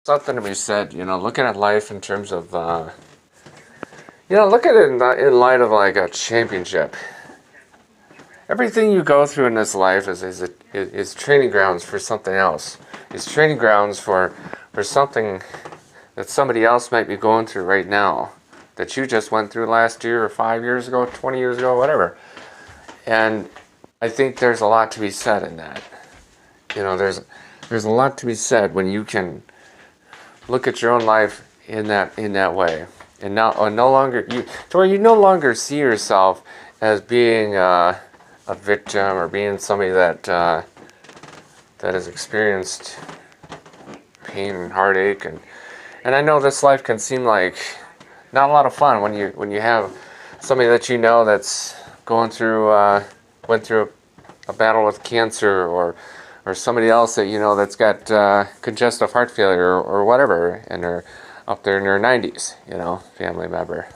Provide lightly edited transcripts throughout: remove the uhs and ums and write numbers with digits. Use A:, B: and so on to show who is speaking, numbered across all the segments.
A: something to be said, looking at life in terms of, look at it in light of like a championship. Everything you go through in this life is training grounds for something else. It's training grounds for something that somebody else might be going through right now, that you just went through last year or 5 years ago, 20 years ago, whatever. And I think there's a lot to be said in that. There's a lot to be said when you can look at your own life in that way, and no longer you no longer see yourself as being a victim or being somebody that has experienced pain and heartache, and I know this life can seem like not a lot of fun when you have somebody that that's going through went through a battle with cancer, or somebody else that that's got congestive heart failure or whatever, and they're up there in their 90s, family member.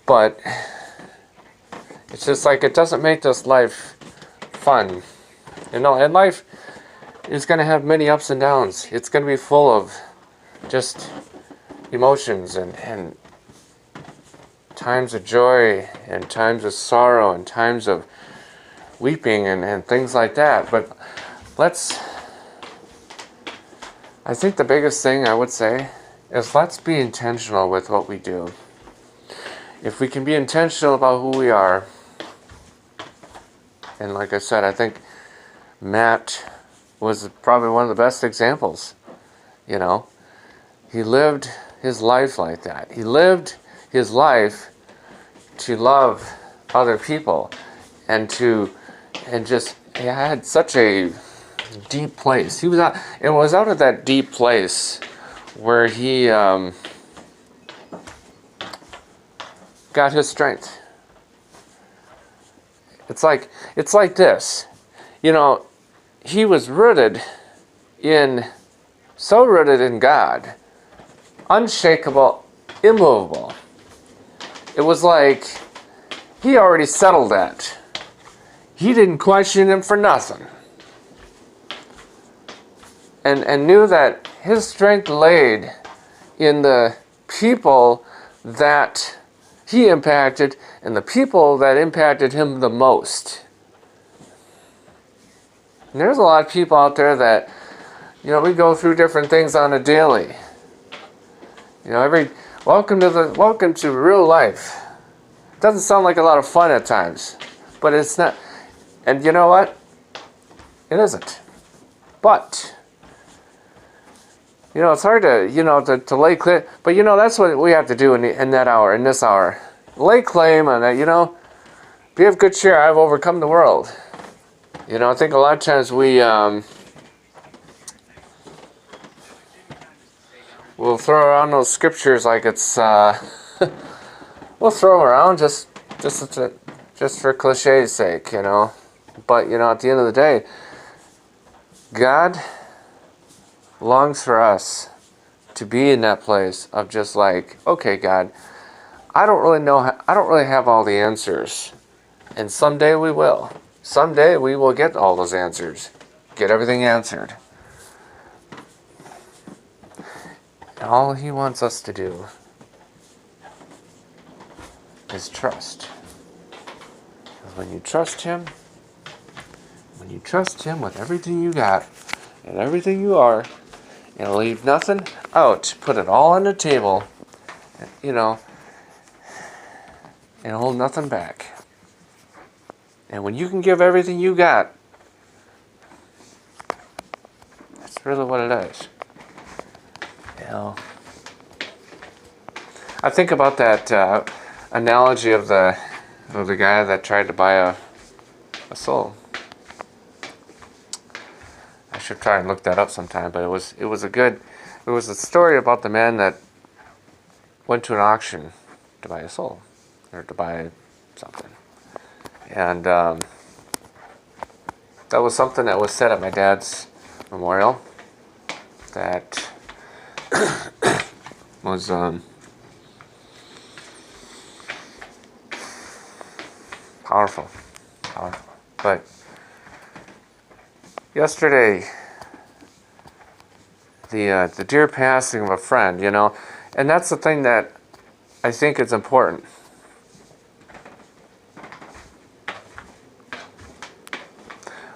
A: But it's just like, it doesn't make this life fun, and life is going to have many ups and downs. It's going to be full of just emotions and times of joy and times of sorrow and times of weeping and things like that. But I think the biggest thing I would say is, let's be intentional with what we do. If we can be intentional about who we are, and like I said, I think Matt was probably one of the best examples. He lived his life like that. He lived his life to love other people, and just, he had such a deep place. It was out of that deep place where he got his strength. It's like this, he was so rooted in God, unshakable, immovable. It was like he already settled that. He didn't question him for nothing. And knew that his strength laid in the people that he impacted and the people that impacted him the most. And there's a lot of people out there that, we go through different things on a daily. Welcome to real life. It doesn't sound like a lot of fun at times, but it's not. And you know what? It isn't. But it's hard to lay claim. But that's what we have to do in this hour. Lay claim on that. Be of good cheer. I've overcome the world. I think a lot of times we'll throw around those scriptures like it's we'll throw them around just for cliche's sake, But at the end of the day, God longs for us to be in that place of just like, okay, God, I don't really have all the answers, and someday we will. Someday we will get all those answers, get everything answered. And all He wants us to do is trust. Because when you trust Him with everything you got and everything you are, and leave nothing out, put it all on the table, and hold nothing back. And when you can give everything you got, that's really what it is. I think about that analogy of the guy that tried to buy a soul. I should try and look that up sometime, but it was a story about the man that went to an auction to buy a soul, or to buy something. And that was something that was said at my dad's memorial that was powerful. But yesterday, the dear passing of a friend, you know, and that's the thing that I think is important.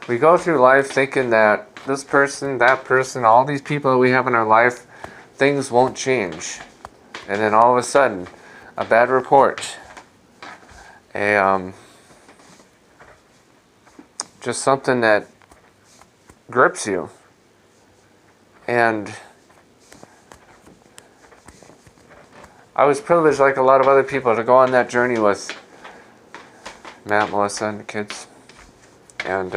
A: We go through life thinking that this person, that person, all these people that we have in our life, things won't change. And then all of a sudden, a bad report, just something that grips you. And I was privileged, like a lot of other people, to go on that journey with Matt, Melissa, and the kids. And,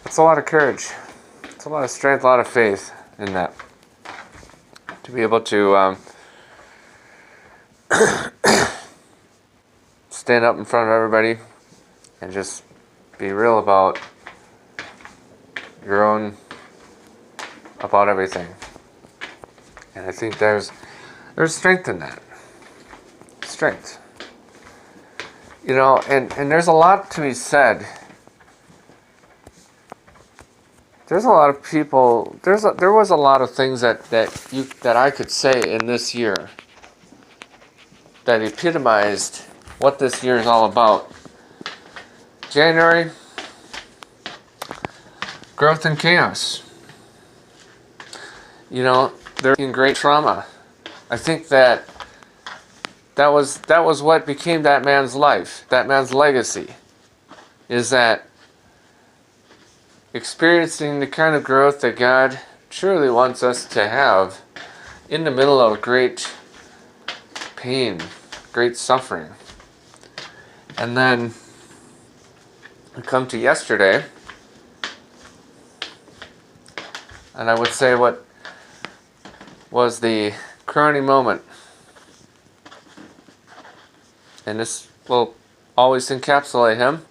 A: it's a lot of courage. It's a lot of strength, a lot of faith in that. To be able to stand up in front of everybody and just be real about your own, about everything. And I think there's strength in that. Strength. You know, and there's a lot to be said. There's a lot of people, there was a lot of things that I could say in this year that epitomized what this year is all about. January, growth and chaos. You know, they're in great trauma. I think that was what became that man's life, that man's legacy, is that experiencing the kind of growth that God truly wants us to have in the middle of great pain, great suffering. And then we come to yesterday, and I would say what was the crowning moment. And this will always encapsulate him,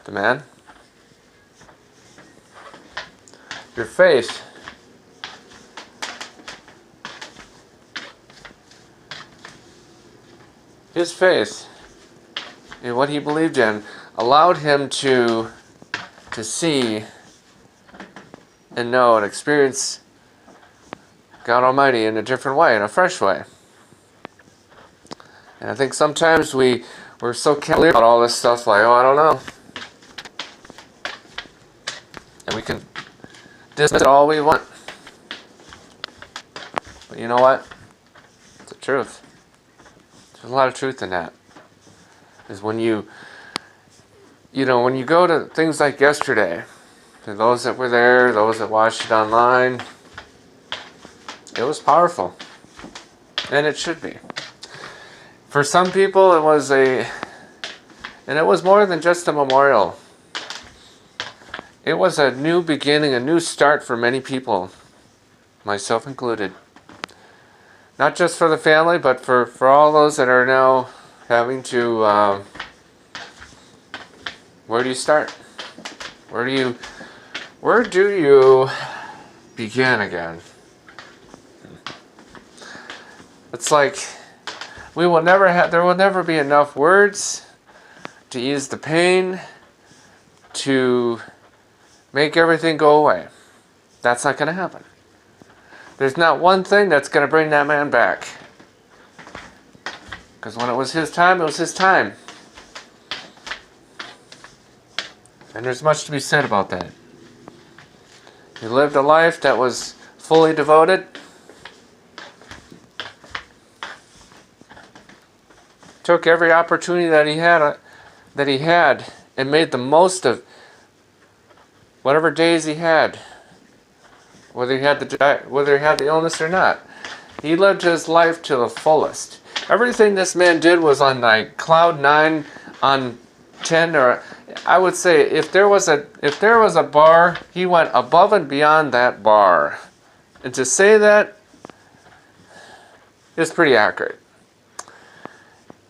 A: the man. Your faith. His faith in what he believed in allowed him to see and know and experience God Almighty in a different way, in a fresh way. And I think sometimes we're so cavalier about all this stuff, like, oh, I don't know. And we can dismiss it all we want. But you know what? It's the truth. There's a lot of truth in that. Is when you go to things like yesterday, to those that were there, those that watched it online, it was powerful. And it should be. For some people, it was more than just a memorial. It was a new beginning, a new start for many people, myself included. Not just for the family, but for all those that are now having to, where do you start? Where do you begin again? It's like there will never be enough words to ease the pain, to make everything go away. That's not going to happen. There's not one thing that's going to bring that man back. Because when it was his time, it was his time. And there's much to be said about that. He lived a life that was fully devoted. Took every opportunity that he had and made the most of whatever days he had, whether he had the illness or not. He lived his life to the fullest. Everything this man did was on like cloud 9, on 10, or I would say if there was a bar, he went above and beyond that bar. And to say that is pretty accurate.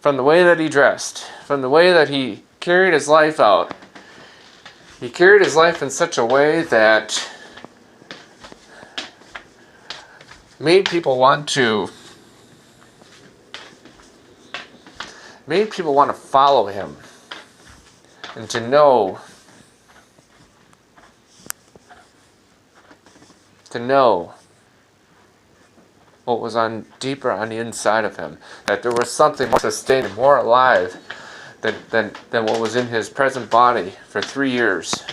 A: From the way that he dressed, from the way that he carried his life out. He carried his life in such a way that made people want to follow him. and to know what was deeper on the inside of him, that there was something more sustaining, more alive than what was in his present body for 3 years.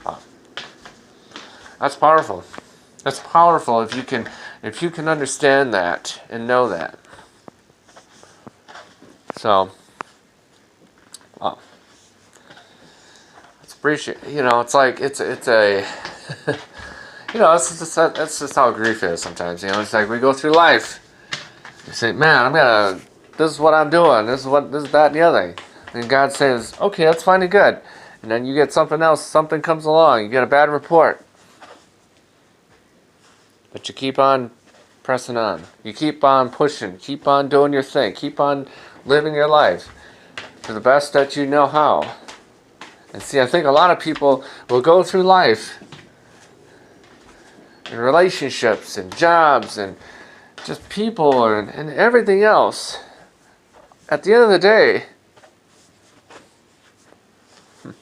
A: Wow. That's powerful. That's powerful if you can understand that and know that. So, wow. It's appreciate. It's like it's a. That's just how grief is sometimes. It's like we go through life. You say, man, this is what I'm doing. This is that, and the other. And God says, okay, that's fine and good. And then you get something else. Something comes along. You get a bad report. But you keep on pressing on. You keep on pushing. Keep on doing your thing. Keep on living your life to the best that you know how. And see, I think a lot of people will go through life in relationships and jobs and just people and everything else. At the end of the day, it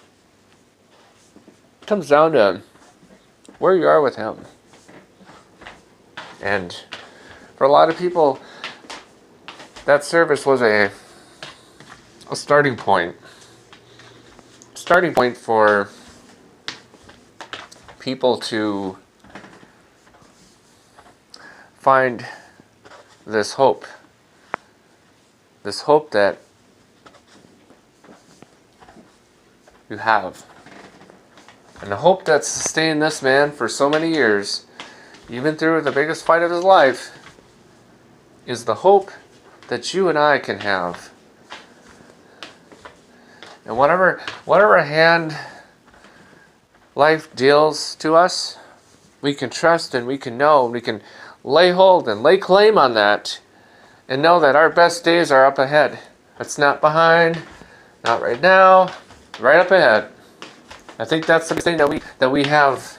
A: comes down to where you are with Him. And for a lot of people, that service was a starting point. Starting point for people to find this hope. This hope that you have. And the hope that sustained this man for so many years, even through the biggest fight of his life, is the hope that you and I can have. And whatever hand life deals to us, we can trust and we can know, and we can lay hold and lay claim on that and know that our best days are up ahead. It's not behind, not right now, right up ahead. I think that's the thing that we have,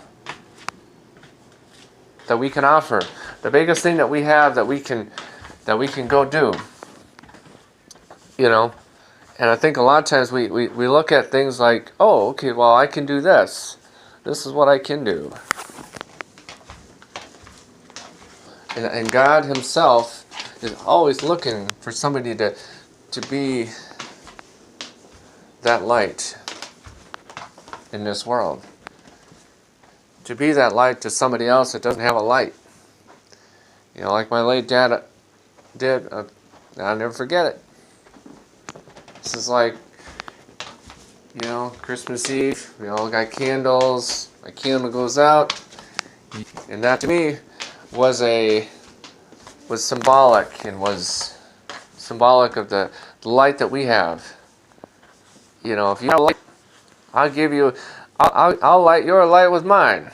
A: that we can offer. The biggest thing that we have that we can go do. And I think a lot of times we look at things like, oh, okay, well, I can do this. This is what I can do. And God Himself is always looking for somebody to be that light in this world. To be that light to somebody else that doesn't have a light. Like my late dad did. I'll never forget it. This is like, Christmas Eve. We all got candles. My candle goes out. And that to me was symbolic, and was symbolic of the light that we have. If you have light, I'll light your light with mine.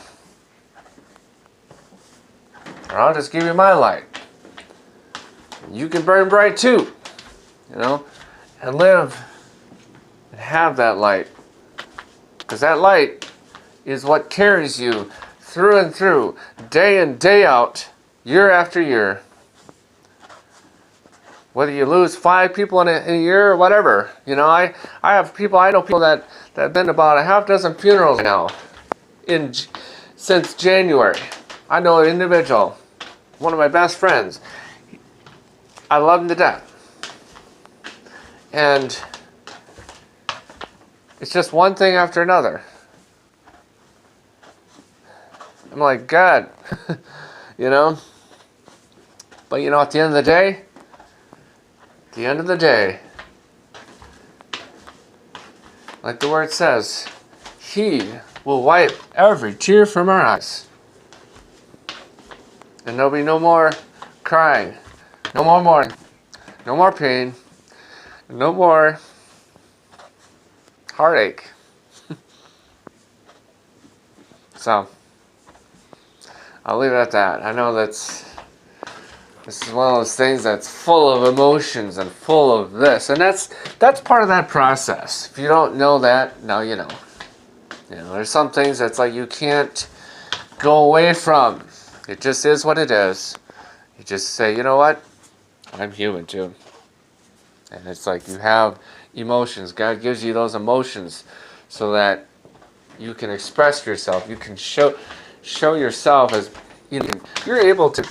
A: Or I'll just give you my light. You can burn bright too. And live and have that light. Because that light is what carries you through and through, day in, day out, year after year. Whether you lose 5 people in a year or whatever. I know people that have been about a half dozen funerals now since January. I know an individual, one of my best friends. I love him to death. And it's just one thing after another. I'm like, God, But at the end of the day, like the word says, He will wipe every tear from our eyes. And there'll be no more crying, no more mourning, no more pain, no more heartache. So, I'll leave it at that. I know this is one of those things that's full of emotions and full of this. And that's part of that process. If you don't know that, now you know. There's some things that's like you can't go away from. It just is what it is. You just say, you know what? I'm human too. And it's like you have emotions. God gives you those emotions so that you can express yourself. You can show yourself as you're able to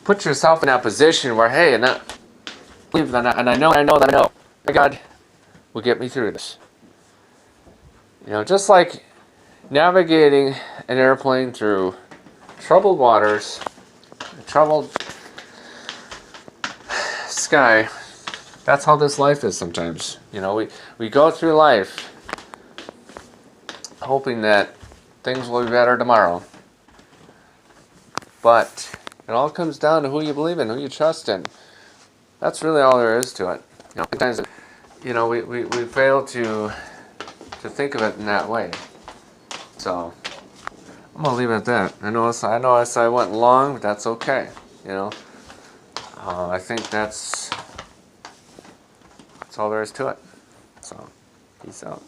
A: put yourself in that position where, hey, and I believe that, and I know that God will get me through this. Just like navigating an airplane through troubled waters, troubled sky. That's how this life is sometimes. We go through life hoping that things will be better tomorrow. But it all comes down to who you believe in, who you trust in. That's really all there is to it. Sometimes, we fail to think of it in that way. So I'm gonna leave it at that. I know I went long, but that's okay. I think that's all there is to it. So, peace out.